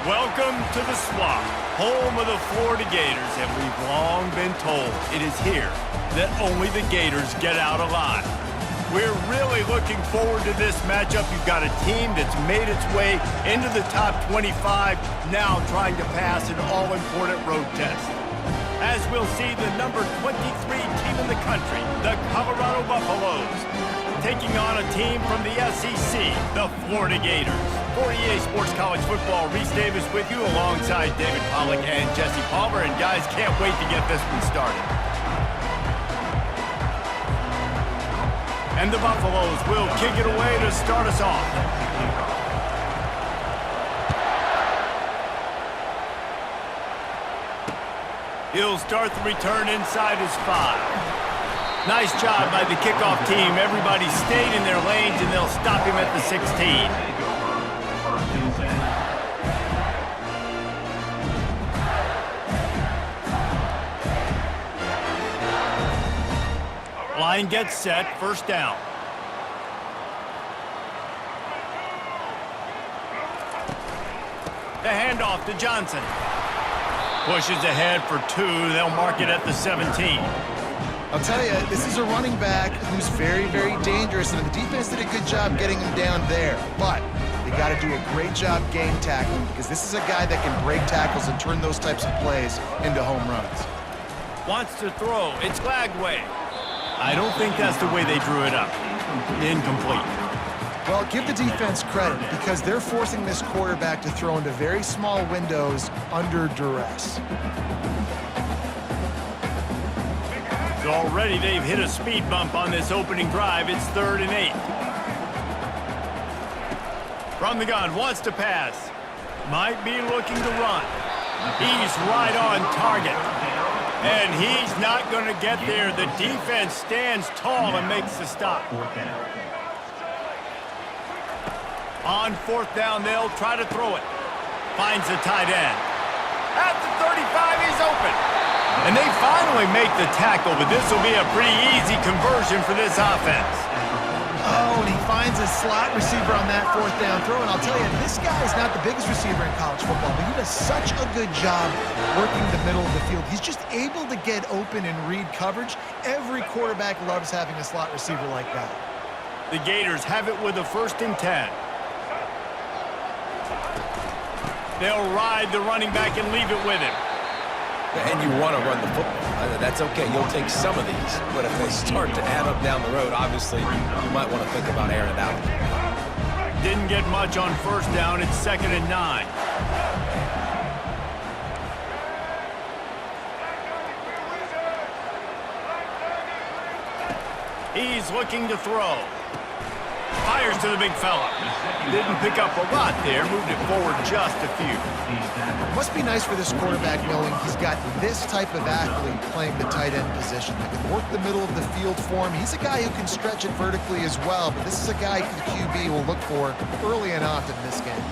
Welcome to the swamp, home of the Florida Gators, and we've long been told it is here that only the Gators get out alive. We're really looking forward to this matchup. You've got a team that's made its way into the top 25, now trying to pass an all-important road test. As we'll see, the number 23 team in the country, the Colorado Buffaloes, taking on a team from the SEC, the Florida Gators. For EA Sports College Football, Reese Davis with you alongside David Pollack and Jesse Palmer. And guys, can't wait to get this one started. And the Buffaloes will kick it away to start us off. He'll start the return inside his 5. Nice job by the kickoff team. Everybody stayed in their lanes, and they'll stop him at the 16. Line gets set, first down. The handoff to Johnson. Pushes ahead for 2. They'll mark it at the 17. I'll tell you, this is a running back who's very, very dangerous, and the defense did a good job getting him down there. But they got to do a great job game tackling, because this is a guy that can break tackles and turn those types of plays into home runs. Wants to throw. It's Lagway. I don't think that's the way they drew it up. Incomplete. Well, give the defense credit, because they're forcing this quarterback to throw into very small windows under duress. So already they've hit a speed bump on this opening drive. It's 3rd and 8. From the gun, wants to pass. Might be looking to run. He's right on target. And he's not going to get there. The defense stands tall and makes the stop. On 4th down, they'll try to throw it. Finds the tight end. At the 35, he's open. And they finally make the tackle, but this will be a pretty easy conversion for this offense. Oh, and he finds a slot receiver on that 4th down throw. And I'll tell you, this guy is not the biggest receiver in college football, but he does such a good job working the middle of the field. He's just able to get open and read coverage. Every quarterback loves having a slot receiver like that. The Gators have it with a 1st and 10. They'll ride the running back and leave it with him. And you want to run the football. That's okay. You'll take some of these. But if they start to add up down the road, obviously, you might want to think about airing it out. Didn't get much on 1st down. It's 2nd and 9. He's looking to throw. Fires to the big fella. Didn't pick up a lot there. Moved it forward just a few. Must be nice for this quarterback knowing he's got this type of athlete playing the tight end position that can work the middle of the field for him. He's a guy who can stretch it vertically as well, but this is a guy the QB will look for early and often in this game.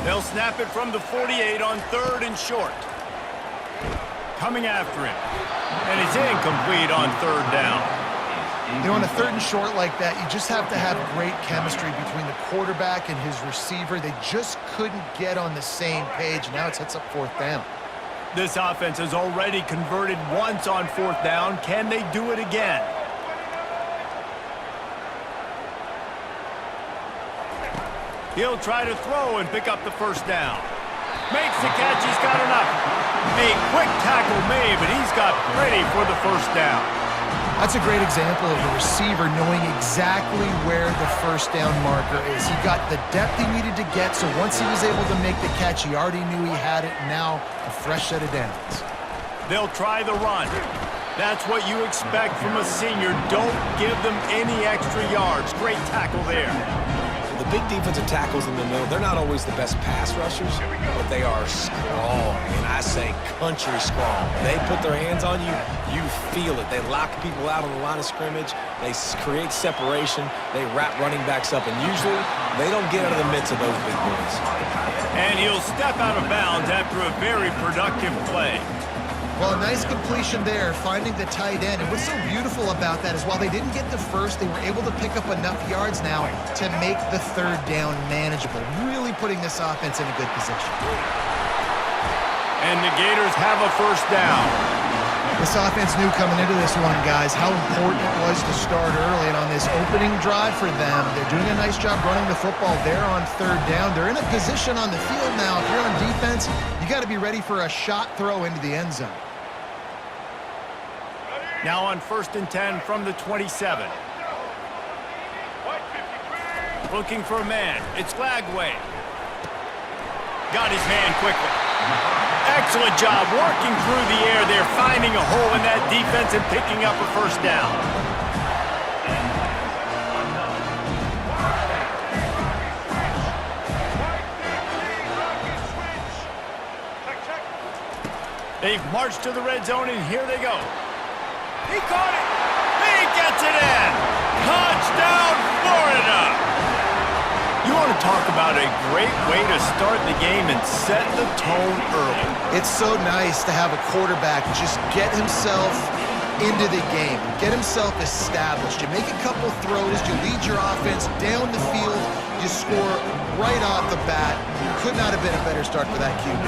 They'll snap it from the 48 on 3rd and short. Coming after him. And it's incomplete on 3rd down. You know, on a 3rd and short like that, you just have to have great chemistry between the quarterback and his receiver. They just couldn't get on the same page. Now it sets up 4th down. This offense has already converted once on 4th down. Can they do it again? He'll try to throw and pick up the 1st down. Makes the catch. He's got enough. A quick tackle made, but he's got plenty for the 1st down. That's a great example of the receiver knowing exactly where the 1st down marker is. He got the depth he needed to get, so once he was able to make the catch, he already knew he had it, and now a fresh set of downs. They'll try the run. That's what you expect from a senior. Don't give them any extra yards. Great tackle there. The big defensive tackles in the middle, they're not always the best pass rushers, but they are strong, and I say country strong. They put their hands on you, you feel it. They lock people out on the line of scrimmage. They create separation. They wrap running backs up, and usually they don't get out of the midst of those big boys. And he'll step out of bounds after a very productive play. Well, a nice completion there, finding the tight end. And what's so beautiful about that is while they didn't get the first, they were able to pick up enough yards now to make the third down manageable, really putting this offense in a good position. And the Gators have a first down. This offense knew coming into this one, guys, how important it was to start early. And on this opening drive for them, they're doing a nice job running the football there on third down. They're in a position on the field now. If you're on defense, you got to be ready for a shot throw into the end zone. Now on 1st and 10 from the 27. Looking for a man. It's Lagway. Got his man quickly. Excellent job working through the air there, finding a hole in that defense and picking up a first down. They've marched to the red zone, and here they go. He caught it. He gets it in. Touchdown, Florida. You want to talk about a great way to start the game and set the tone early. It's so nice to have a quarterback just get himself into the game, get himself established. You make a couple throws, you lead your offense down the field, you score right off the bat. Could not have been a better start for that QB.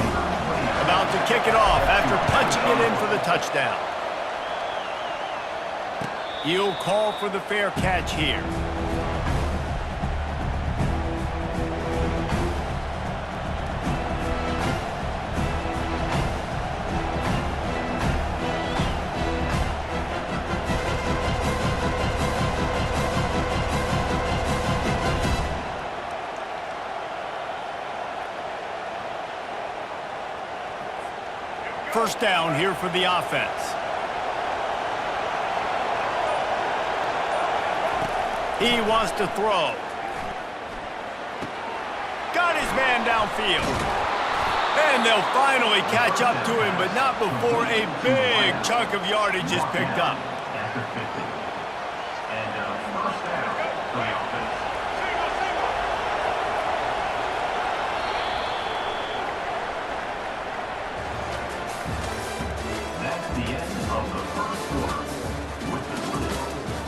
About to kick it off after punching it in for the touchdown. He'll call for the fair catch here. First down here for the offense. He wants to throw. Got his man downfield. And they'll finally catch up to him, but not before a big chunk of yardage is picked up.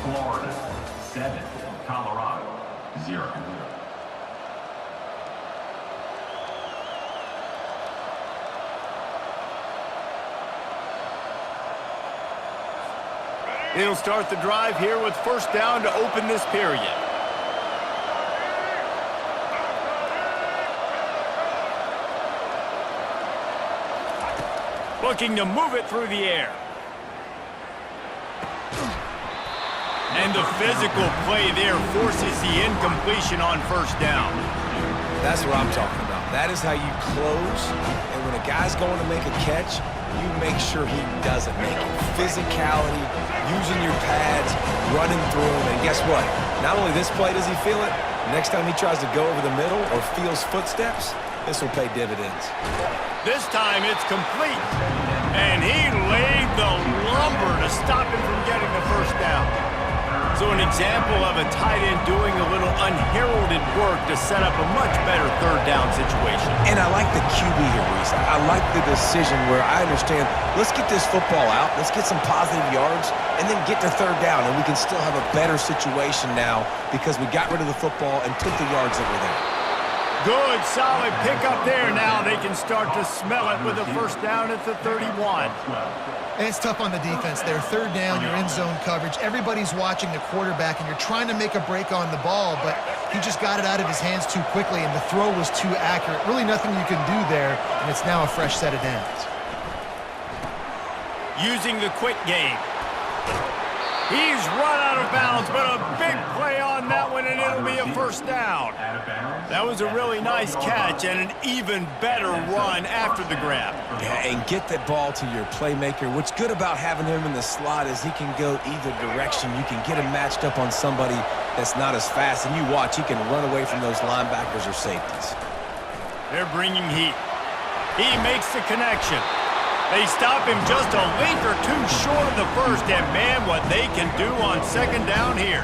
Florida 7, Colorado 0. He'll start the drive here with first down to open this period. Looking to move it through the air. And the physical play there forces the incompletion on first down. That's what I'm talking about. That is how you close. And when a guy's going to make a catch, you make sure he doesn't make it. Physicality, using your pads, running through them. And guess what? Not only this play does he feel it, next time he tries to go over the middle or feels footsteps, this will pay dividends. This time it's complete. And he laid the lumber to stop him from getting the first down. So an example of a tight end doing a little unheralded work to set up a much better third down situation. And I like the QB here, Reese. I like the decision where I understand, let's get this football out, let's get some positive yards, and then get to third down, and we can still have a better situation now because we got rid of the football and took the yards that were there. Good, solid pickup there. Now they can start to smell it with a first down at the 31. And it's tough on the defense there. Third down, you're in zone coverage. Everybody's watching the quarterback, and you're trying to make a break on the ball, but he just got it out of his hands too quickly, and the throw was too accurate. Really nothing you can do there, and it's now a fresh set of downs. Using the quick game. He's run out of bounds, but a big play on that one, and it'll be a first down. That was a really nice catch and an even better run after the grab. Yeah, and get that ball to your playmaker. What's good about having him in the slot is he can go either direction. You can get him matched up on somebody that's not as fast, and you watch, he can run away from those linebackers or safeties. They're bringing heat. He makes the connection. They stop him just a length or two short of the first, and man, what they can do on second down here.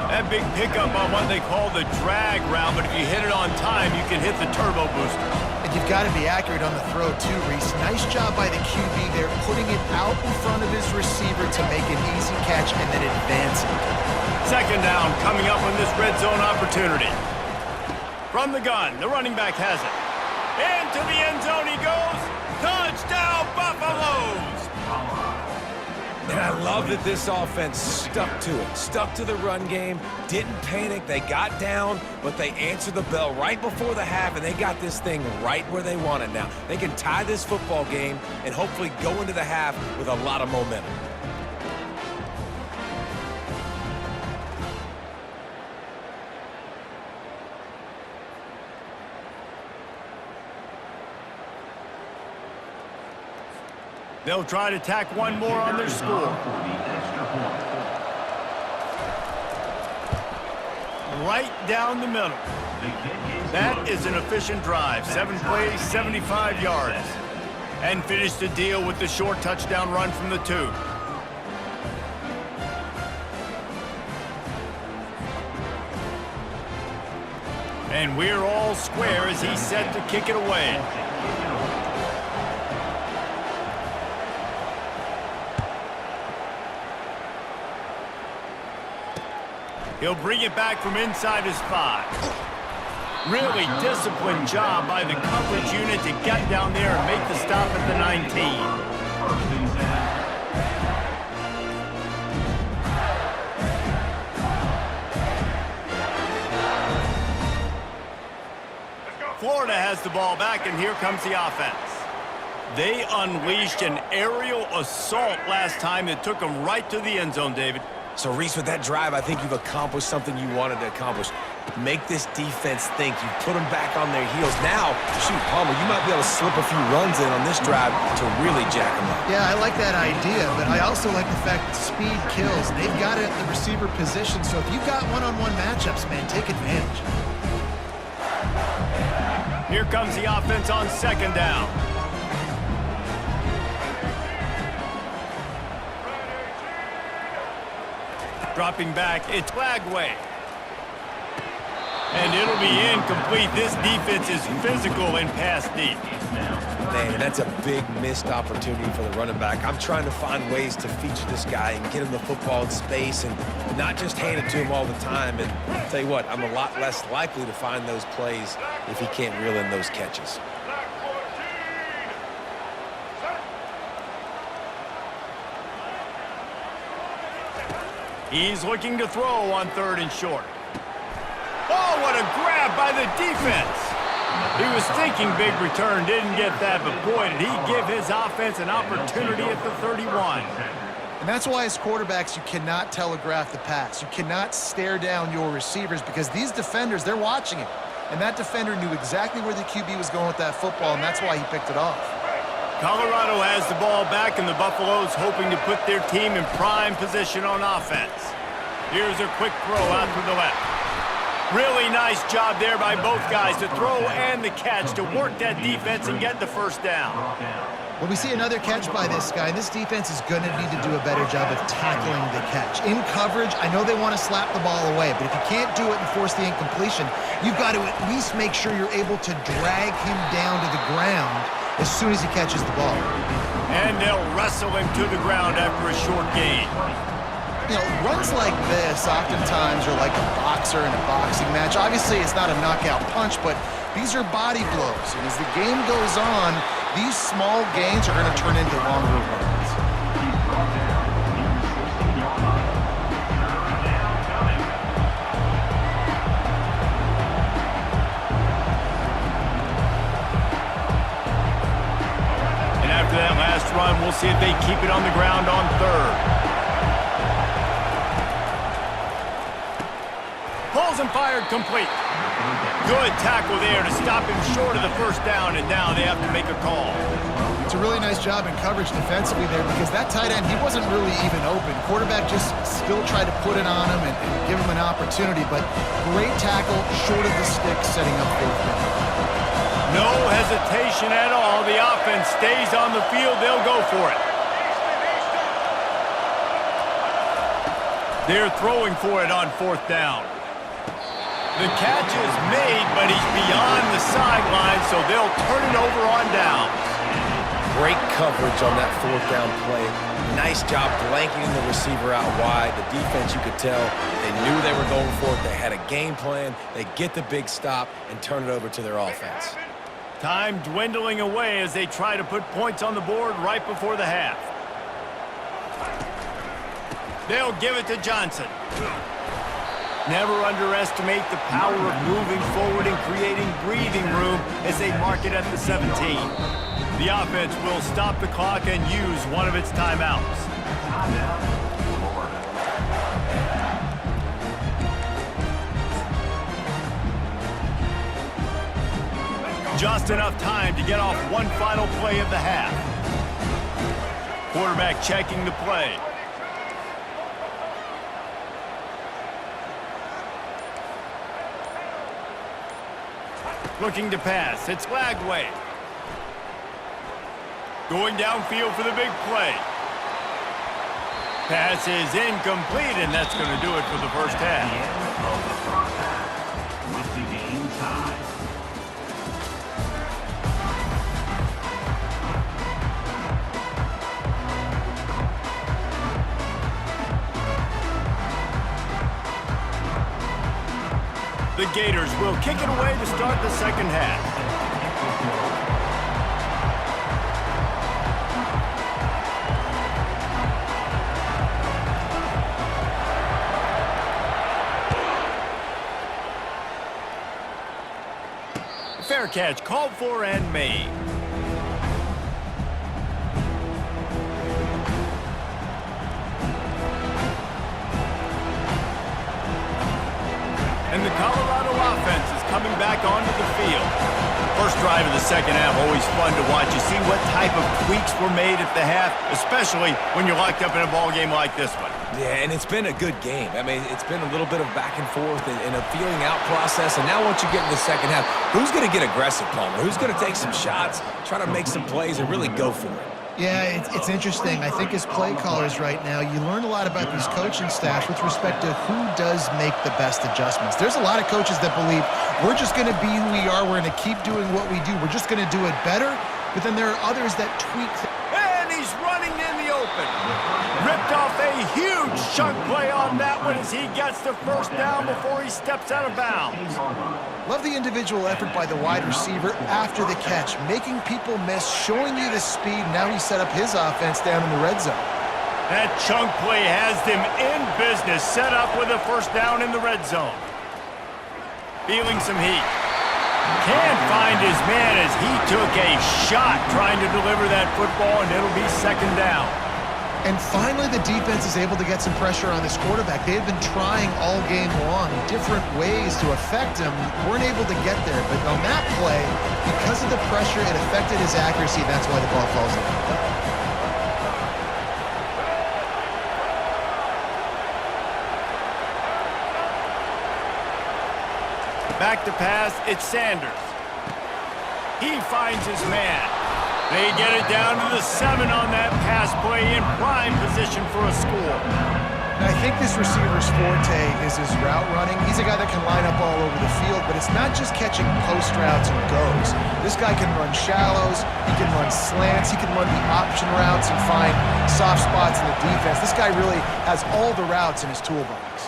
That big pickup on what they call the drag route, but if you hit it on time, you can hit the turbo booster. And you've got to be accurate on the throw too, Reese. Nice job by the QB there, putting it out in front of his receiver to make an easy catch and then advancing. Second down coming up on this red zone opportunity. From the gun, the running back has it. Into the end zone he goes. Touchdown, Buffaloes! And I love that this offense stuck to it, stuck to the run game, didn't panic. They got down, but they answered the bell right before the half, and they got this thing right where they want it now. They can tie this football game and hopefully go into the half with a lot of momentum. They'll try to tack one more on their score. Right down the middle. That is an efficient drive. 7 plays, 75 yards. And finish the deal with the short touchdown run from the 2. And we're all square as he's set to kick it away. He'll bring it back from inside his 5. Really disciplined job by the coverage unit to get down there and make the stop at the 19. Florida has the ball back, and here comes the offense. They unleashed an aerial assault last time that took them right to the end zone, David. So, Reese, with that drive, I think you've accomplished something you wanted to accomplish. Make this defense think. You put them back on their heels. Now, shoot, Palmer, you might be able to slip a few runs in on this drive to really jack them up. Yeah, I like that idea, but I also like the fact that speed kills. They've got it at the receiver position, so if you've got one-on-one matchups, man, take advantage. Here comes the offense on second down. Dropping back, it's Flagway. And it'll be incomplete. This defense is physical and pass deep. Man, that's a big missed opportunity for the running back. I'm trying to find ways to feature this guy and get him the football in space and not just hand it to him all the time. And I'll tell you what, I'm a lot less likely to find those plays if he can't reel in those catches. He's looking to throw on 3rd and short. Oh, what a grab by the defense. He was thinking big return, didn't get that, but boy, did he give his offense an opportunity at the 31. And that's why as quarterbacks, you cannot telegraph the pass. You cannot stare down your receivers because these defenders, they're watching it. And that defender knew exactly where the QB was going with that football, and that's why he picked it off. Colorado has the ball back, and the Buffaloes hoping to put their team in prime position on offense. Here's a quick throw out to the left. Really nice job there by both guys to throw and the catch to work that defense and get the first down. Well, we see another catch by this guy. This defense is going to need to do a better job of tackling the catch. In coverage, I know they want to slap the ball away, but if you can't do it and force the incompletion, you've got to at least make sure you're able to drag him down to the ground as soon as he catches the ball. And they'll wrestle him to the ground after a short gain. You know, runs like this oftentimes are like a boxer in a boxing match. Obviously, it's not a knockout punch, but these are body blows. And as the game goes on, these small gains are going to turn into longer runs. And after that last run, we'll see if they keep it on the ground on 3rd. Pulls and fired complete. Good tackle there to stop him short of the first down, and now they have to make a call. It's a really nice job in coverage defensively there because that tight end, he wasn't really even open. Quarterback just still tried to put it on him and give him an opportunity, but great tackle short of the stick, setting up 4th down. No hesitation at all. The offense stays on the field. They'll go for it. They're throwing for it on 4th down. The catch is made, but he's beyond the sideline, so they'll turn it over on downs. Great coverage on that fourth down play. Nice job blanketing the receiver out wide. The defense, you could tell, they knew they were going for it. They had a game plan. They get the big stop and turn it over to their offense. Time dwindling away as they try to put points on the board right before the half. They'll give it to Johnson. Never underestimate the power of moving forward and creating breathing room as they mark it at the 17. The offense will stop the clock and use one of its timeouts. Just enough time to get off one final play of the half. Quarterback checking the play. Looking to pass. It's Lagway. Going downfield for the big play. Pass is incomplete, and that's going to do it for the first half. With the game tied. The Gators will kick it away to start the second half. Fair catch called for and made. And the Colorado offense is coming back onto the field. First drive of the second half, always fun to watch. You see what type of tweaks were made at the half, especially when you're locked up in a ball game like this one. Yeah, and it's been a good game. I mean, it's been a little bit of back and forth and a feeling out process. And now once you get in the second half, who's going to get aggressive, Palmer? Who's going to take some shots, try to make some plays, and really go for it? Yeah, it's interesting. I think as play callers right now, you learn a lot about these coaching staffs with respect to who does make the best adjustments. There's a lot of coaches that believe we're just going to be who we are. We're going to keep doing what we do. We're just going to do it better. But then there are others that tweak. And he's running in the open. Ripped off a huge chunk play on that one as he gets the first down before he steps out of bounds. Love the individual effort by the wide receiver after the catch, making people miss, showing you the speed. Now he set up his offense down in the red zone. That chunk play has them in business, set up with a first down in the red zone. Feeling some heat. Can't find his man as he took a shot trying to deliver that football, and it'll be second down. And finally, the defense is able to get some pressure on this quarterback. They have been trying all game long different ways to affect him. Weren't able to get there, but on that play, because of the pressure, it affected his accuracy. That's why the ball falls in. Back to pass, it's Sanders. He finds his man. They get it down to the 7 on that pass play in prime position for a score. I think this receiver's forte is his route running. He's a guy that can line up all over the field, but it's not just catching post routes and goes. This guy can run shallows, he can run slants, he can run the option routes and find soft spots in the defense. This guy really has all the routes in his toolbox.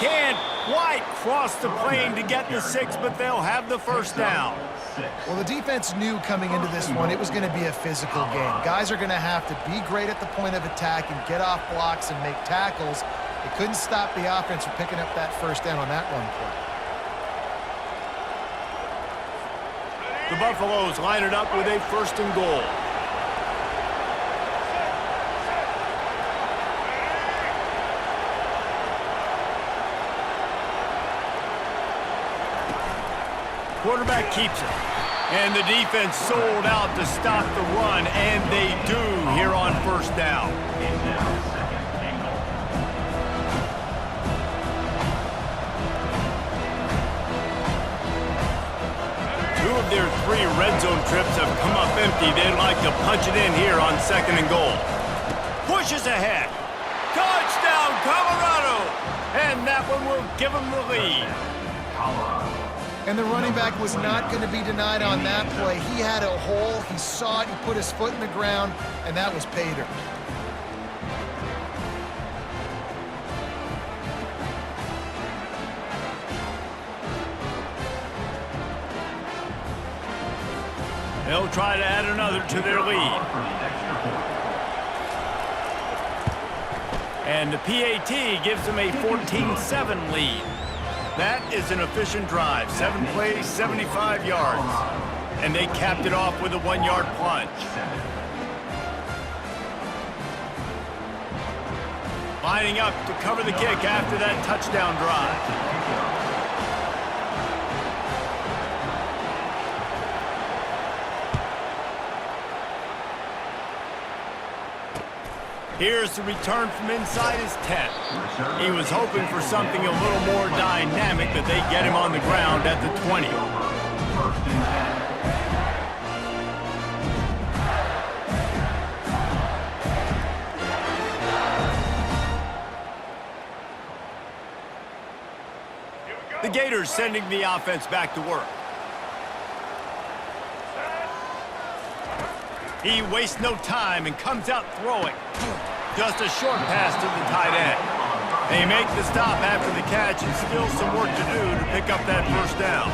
Can't quite cross the plane to get the 6, but they'll have the first down. Well, the defense knew coming into this one it was going to be a physical game. Guys are going to have to be great at the point of attack and get off blocks and make tackles. They couldn't stop the offense from picking up that first down on that run play. The Buffaloes line it up with a first and goal. Quarterback keeps it. And the defense sold out to stop the run, and they do here on first down. Two of their 3 red zone trips have come up empty. They'd like to punch it in here on second and goal. Pushes ahead. Touchdown, Colorado! And that one will give them the lead. And the running back was not going to be denied on that play. He had a hole, he saw it, he put his foot in the ground, and that was pay dirt. They'll try to add another to their lead. And the PAT gives them a 14-7 lead. That is an efficient drive. 7 plays, 75 yards. And they capped it off with a 1-yard plunge. Lining up to cover the kick after that touchdown drive. Here's the return from inside his 10. He was hoping for something a little more dynamic, but they get him on the ground at the 20. The Gators sending the offense back to work. He wastes no time and comes out throwing. Just a short pass to the tight end. They make the stop after the catch and still some work to do to pick up that first down.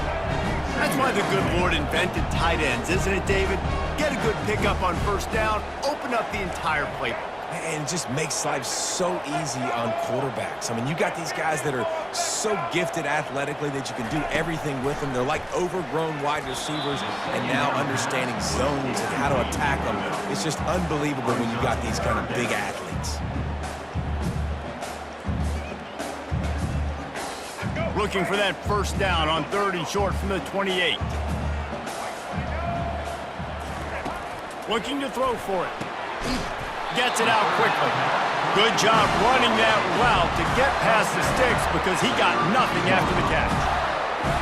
That's why the good Lord invented tight ends, isn't it, David? Get a good pickup on first down, open up the entire playbook. And it just makes life so easy on quarterbacks. I mean, you got these guys that are so gifted athletically that you can do everything with them. They're like overgrown wide receivers, and now understanding zones and how to attack them. It's just unbelievable when you got these kind of big athletes. Looking for that first down on 3rd and short from the 28. Looking to throw for it. Gets it out quickly. Good job running that route to get past the sticks because he got nothing after the catch.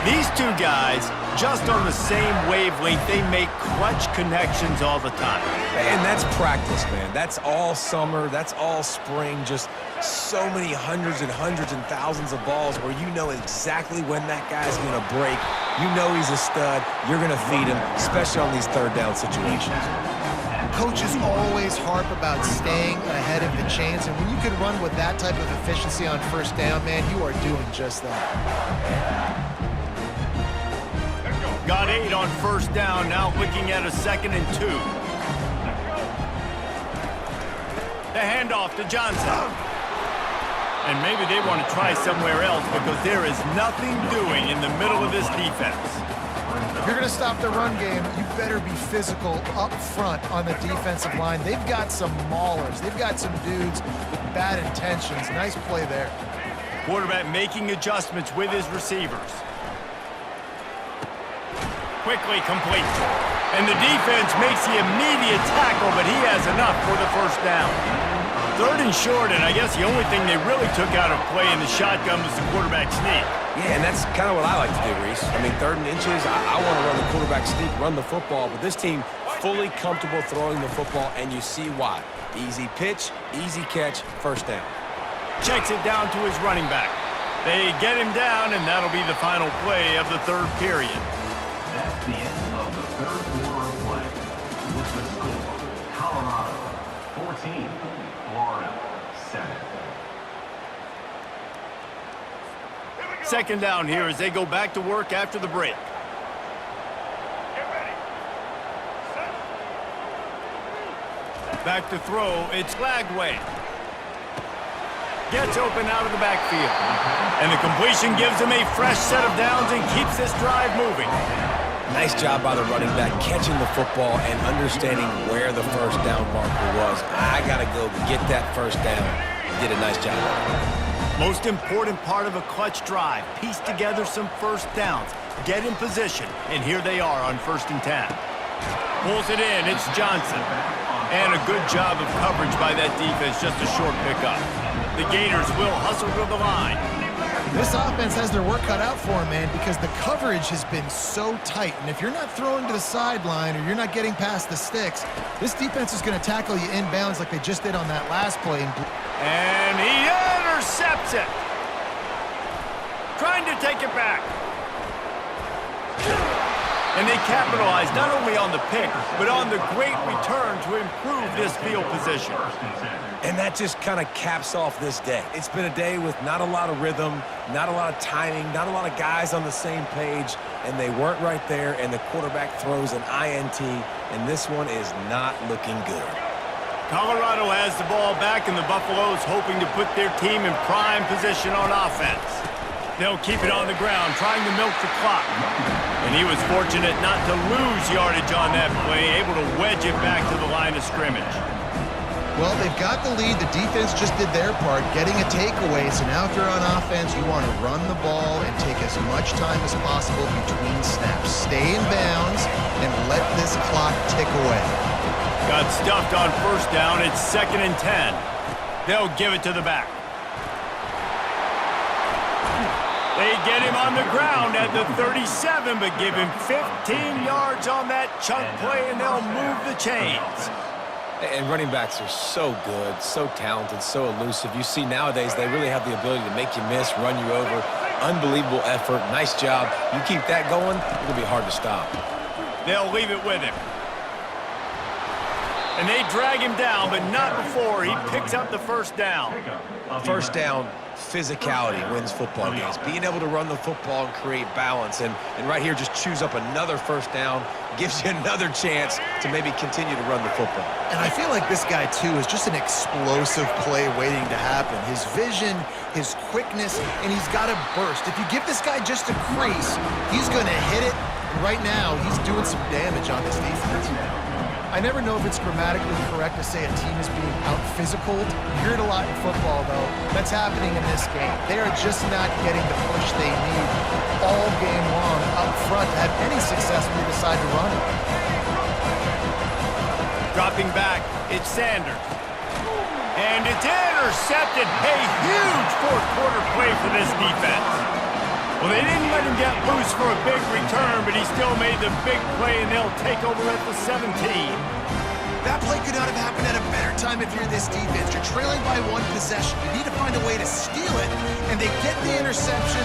These two guys, just on the same wavelength, they make clutch connections all the time. And that's practice, man. That's all summer. That's all spring. Just so many hundreds and thousands of balls where you know exactly when that guy's going to break. You know he's a stud. You're going to feed him, especially on these 3rd down situations. Coaches always harp about staying ahead of the chains, and when you can run with that type of efficiency on first down, man, you are doing just that. Got 8 on first down, now looking at a 2nd and 2. The handoff to Johnson. And maybe they want to try somewhere else because there is nothing doing in the middle of this defense. If you're going to stop the run game, you better be physical up front on the defensive line. They've got some maulers. They've got some dudes with bad intentions. Nice play there. Quarterback making adjustments with his receivers. Quickly complete. And the defense makes the immediate tackle, but he has enough for the first down. 3rd and short, and I guess the only thing they really took out of play in the shotgun was the quarterback sneak. Yeah, and that's kind of what I like to do, Reese. I mean, 3rd and inches, I want to run the quarterback sneak, run the football, but this team fully comfortable throwing the football, and you see why. Easy pitch, easy catch, first down. Checks it down to his running back. They get him down, and that'll be the final play of the 3rd period. That's the end of the 3rd quarter of play. With the score, Colorado 14, Florida 7. 2nd down here as they go back to work after the break. Back to throw, it's Lagway. Gets open out of the backfield. And the completion gives him a fresh set of downs and keeps this drive moving. Nice job by the running back catching the football and understanding where the first down marker was. I got to go get that first down. Did a nice job on it. Most important part of a clutch drive, piece together some first downs, get in position, and here they are on 1st and 10. Pulls it in, it's Johnson. And a good job of coverage by that defense, just a short pickup. The Gators will hustle to the line. This offense has their work cut out for them, man, because the coverage has been so tight. And if you're not throwing to the sideline or you're not getting past the sticks, this defense is going to tackle you inbounds like they just did on that last play. And And he intercepts it. Trying to take it back. And they capitalize not only on the pick, but on the great return to improve this field position. And that just kind of caps off this day. It's been a day with not a lot of rhythm, not a lot of timing, not a lot of guys on the same page, and they weren't right there, and the quarterback throws an INT, and this one is not looking good. Colorado has the ball back, and the Buffaloes hoping to put their team in prime position on offense. They'll keep it on the ground, trying to milk the clock. And he was fortunate not to lose yardage on that play, able to wedge it back to the line of scrimmage. Well, they've got the lead. The defense just did their part, getting a takeaway. So now if you're on offense, you want to run the ball and take as much time as possible between snaps. Stay in bounds and let this clock tick away. Got stuffed on first down. It's 2nd and 10. They'll give it to the back. They get him on the ground at the 37, but give him 15 yards on that chunk play, and they'll move the chains. And running backs are so good, so talented, so elusive. You see nowadays they really have the ability to make you miss, run you over. Unbelievable effort. Nice job. You keep that going, it'll be hard to stop. They'll leave it with him. And they drag him down, but not before he picks up the first down. First down, physicality wins football games. Being able to run the football and create balance. And right here, just choose up another first down, gives you another chance to maybe continue to run the football. And I feel like this guy, too, is just an explosive play waiting to happen. His vision, his quickness, and he's got a burst. If you give this guy just a crease, he's going to hit it. And right now, he's doing some damage on this defense. I never know if it's grammatically correct to say a team is being out-physicaled. You hear it a lot in football, though. That's happening in this game. They are just not getting the push they need all game long up front to have any success when they decide to run it. Dropping back, it's Sanders. And it's intercepted. A huge fourth-quarter play for this defense. Well, they didn't let him get loose for a big return, but he still made the big play, and they'll take over at the 17. That play could not have happened at a better time if you're this defense. You're trailing by one possession. You need to find a way to steal it, and they get the interception.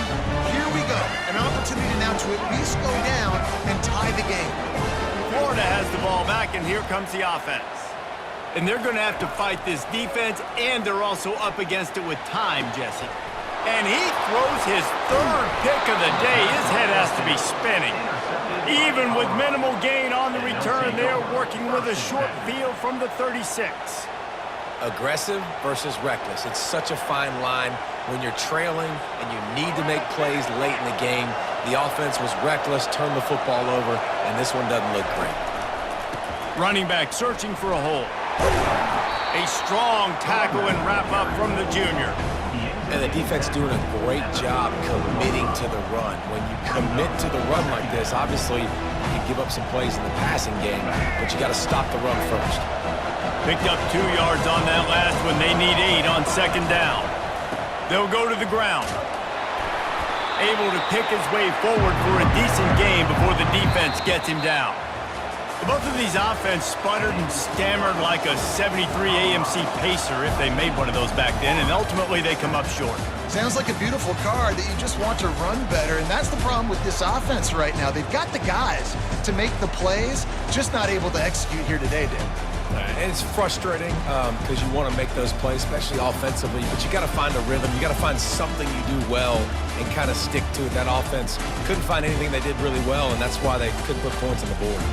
Here we go. An opportunity now to at least go down and tie the game. Florida has the ball back, and here comes the offense. And they're going to have to fight this defense, and they're also up against it with time, Jesse. And he throws his third pick of the day. His head has to be spinning. Even with minimal gain on the return, they're working with a short field from the 36. Aggressive versus reckless. It's such a fine line when you're trailing and you need to make plays late in the game. The offense was reckless, turned the football over, and this one doesn't look great. Running back searching for a hole. A strong tackle and wrap up from the junior. And the defense doing a great job committing to the run. When you commit to the run like this, obviously you can give up some plays in the passing game, but you got to stop the run first. Picked up 2 yards on that last one. They need 8 on 2nd down. They'll go to the ground. Able to pick his way forward for a decent gain before the defense gets him down. Both of these offense sputtered and stammered like a 73 AMC Pacer if they made one of those back then, and ultimately they come up short. Sounds like a beautiful car that you just want to run better, and that's the problem with this offense right now. They've got the guys to make the plays, just not able to execute here today, Dan. And it's frustrating because you want to make those plays, especially offensively, but you got to find a rhythm. You got to find something you do well and kind of stick to it. That offense couldn't find anything they did really well, and that's why they couldn't put points on the board.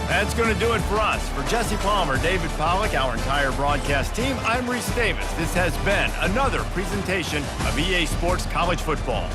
That's going to do it for us. For Jesse Palmer, David Pollack, our entire broadcast team, I'm Reese Davis. This has been another presentation of EA Sports College Football.